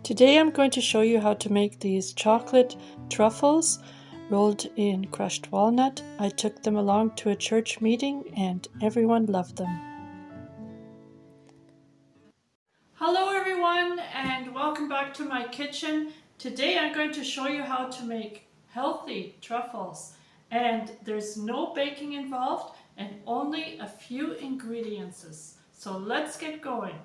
Today I'm going to show you how to make these chocolate truffles rolled in crushed walnut. I took them along to a church meeting and everyone loved them. Hello everyone and welcome back to my kitchen. Today I'm going to show you how to make healthy truffles, and there's no baking involved and only a few ingredients. So let's get going.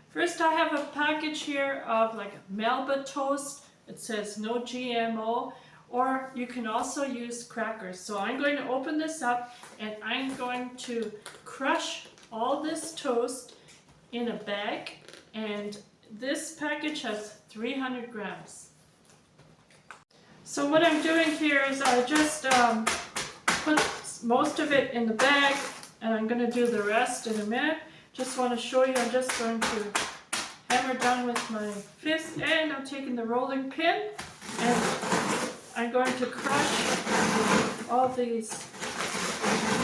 First, I have a package here of like Melba toast. It says no GMO, or you can also use crackers. So I'm going to open this up and I'm going to crush all this toast in a bag, and this package has 300 grams. So what I'm doing here is I just put most of it in the bag, and I'm going to do the rest in a minute. Just want to show you, I'm just going to hammer down with my fist, and I'm taking the rolling pin and I'm going to crush all these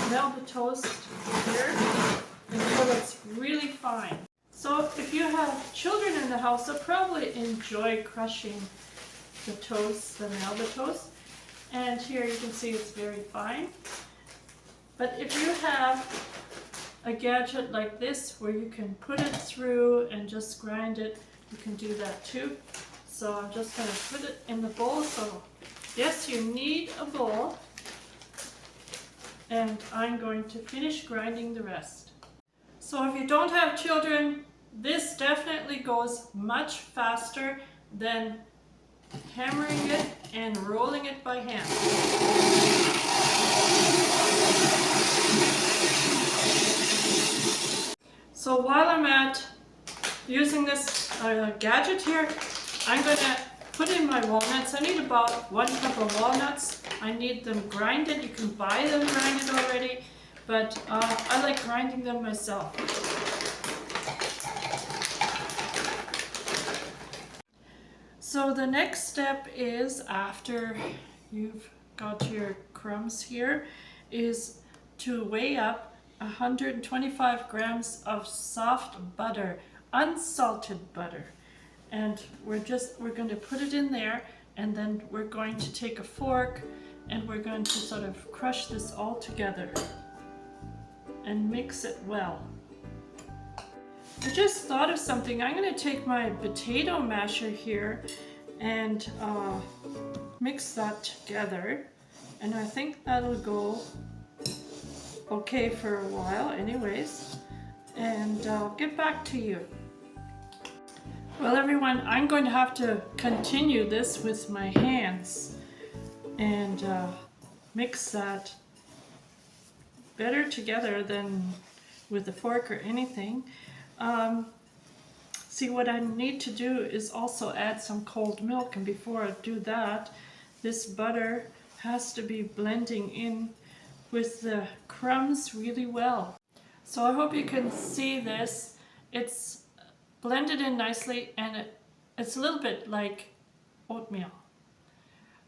Melba toast here until it's really fine. So if you have children in the house, they'll probably enjoy crushing the toast, the Melba toast. And here you can see it's very fine. But if you have a gadget like this where you can put it through and just grind it, you can do that too. So I'm just going to put it in the bowl. So yes, you need a bowl, and I'm going to finish grinding the rest. So if you don't have children, this definitely goes much faster than hammering it and rolling it by hand. So while I'm using this gadget here, I'm going to put in my walnuts. I need about 1 cup of walnuts. I need them grinded. You can buy them grinded already, but I like grinding them myself. So the next step is, after you've got your crumbs here, is to weigh up 125 grams of soft butter, unsalted butter, and we're going to put it in there, and then we're going to take a fork and we're going to sort of crush this all together and mix it well. I just thought of something. I'm going to take my potato masher here and mix that together, and I think that'll go okay for a while anyways, and I'll get back to you. Well everyone, I'm going to have to continue this with my hands and mix that better together than with a fork or anything. See, what I need to do is also add some cold milk, and before I do that, this butter has to be blending in with the crumbs really well. So I hope you can see this. It's blended in nicely, and it's a little bit like oatmeal.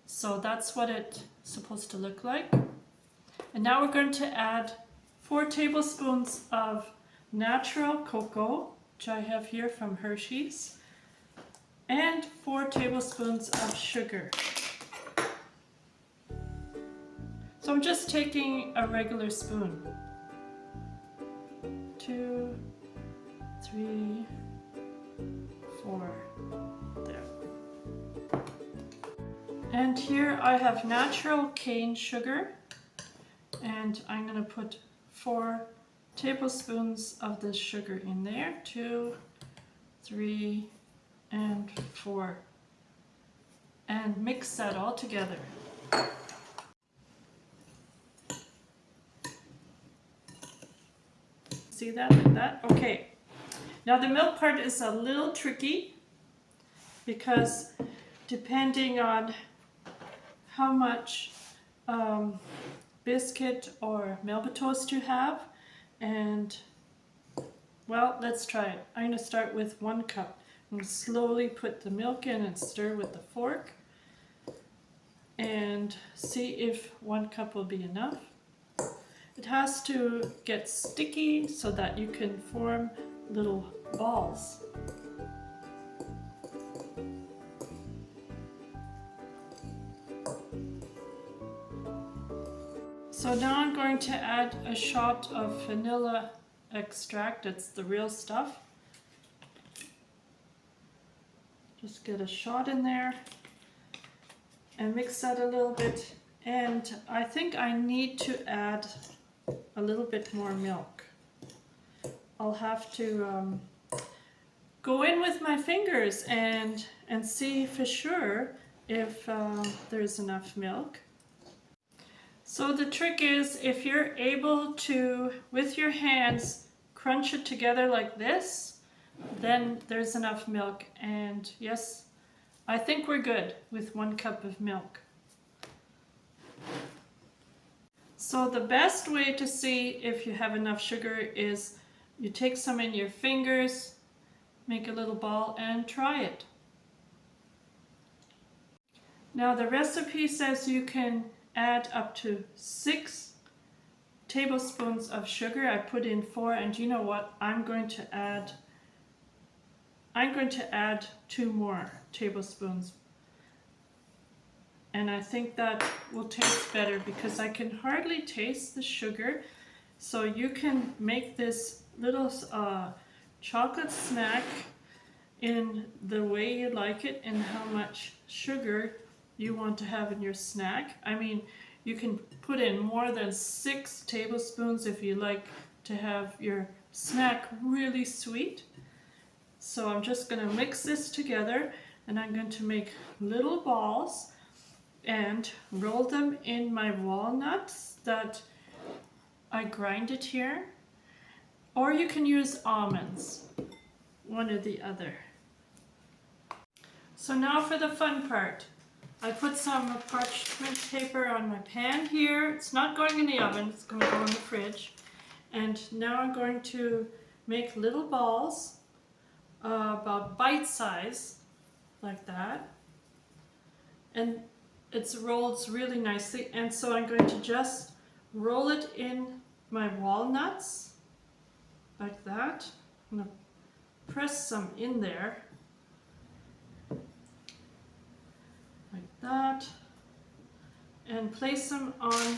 So that's what it's supposed to look like. And now we're going to add 4 tablespoons of natural cocoa, which I have here from Hershey's, and 4 tablespoons of sugar. So I'm just taking a regular spoon. 2, 3, 4, there. And here I have natural cane sugar, and I'm going to put 4 tablespoons of this sugar in there. 2, 3, and 4. And mix that all together. See that, like that? Okay. Now the milk part is a little tricky, because depending on how much biscuit or Melba toast you have, and well, let's try it. I'm going to start with 1 cup. I'm going to slowly put the milk in and stir with the fork and see if 1 cup will be enough. It has to get sticky so that you can form little balls. So now I'm going to add a shot of vanilla extract. It's the real stuff. Just get a shot in there and mix that a little bit. And I think I need to add a little bit more milk. I'll have to go in with my fingers and see for sure if there's enough milk. So the trick is, if you're able to, with your hands, crunch it together like this, then there's enough milk. And yes, I think we're good with 1 cup of milk. So the best way to see if you have enough sugar is you take some in your fingers, make a little ball and try it. Now the recipe says you can add up to 6 tablespoons of sugar. I put in 4, and you know what? I'm going to add 2 more tablespoons. And I think that will taste better because I can hardly taste the sugar. So you can make this little chocolate snack in the way you like it and how much sugar you want to have in your snack. I mean, you can put in more than 6 tablespoons if you like to have your snack really sweet. So I'm just going to mix this together, and I'm going to make little balls and roll them in my walnuts that I grinded here. Or you can use almonds, one or the other. So now for the fun part. I put some parchment paper on my pan here. It's not going in the oven, it's going to go in the fridge. And now I'm going to make little balls, about bite size, like that. And it rolls really nicely. And so I'm going to just roll it in my walnuts, like that. I'm going to press some in there. Like that, and place them on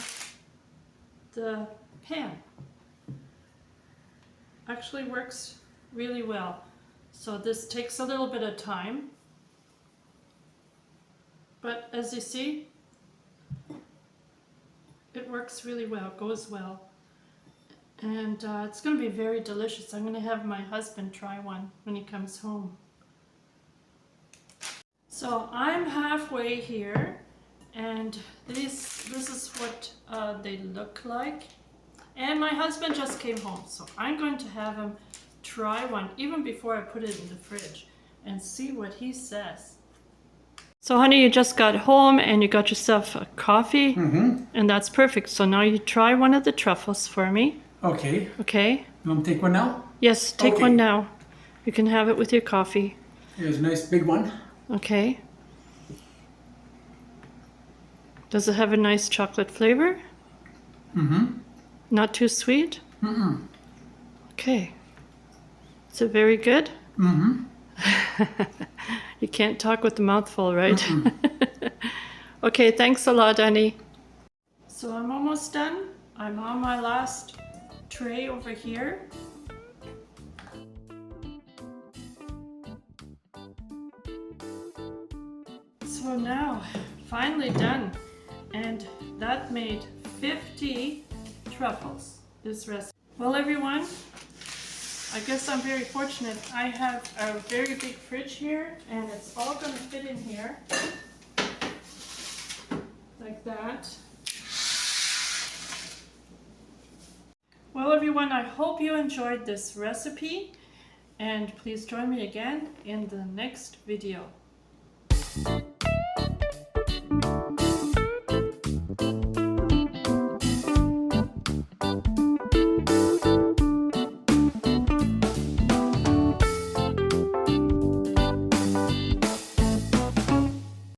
the pan. Actually works really well. So this takes a little bit of time, but as you see, it works really well, goes well, and it's going to be very delicious. I'm going to have my husband try one when he comes home. So I'm halfway here, and this is what they look like. And my husband just came home, so I'm going to have him try one even before I put it in the fridge and see what he says. So honey, you just got home and you got yourself a coffee, and that's perfect. So now you try one of the truffles for me. Okay. Okay? You want to take one now? Yes, take one now. You can have it with your coffee. Here's a nice big one. Okay. Does it have a nice chocolate flavor? Not too sweet? Okay. Is it very good? You can't talk with the mouth full, right? Okay, thanks a lot, Annie. So I'm almost done. I'm on my last tray over here. So now, finally done. And that made 50 truffles, this recipe. Well everyone, I guess I'm very fortunate. I have a very big fridge here, and it's all going to fit in here. Like that. Well everyone, I hope you enjoyed this recipe, and please join me again in the next video.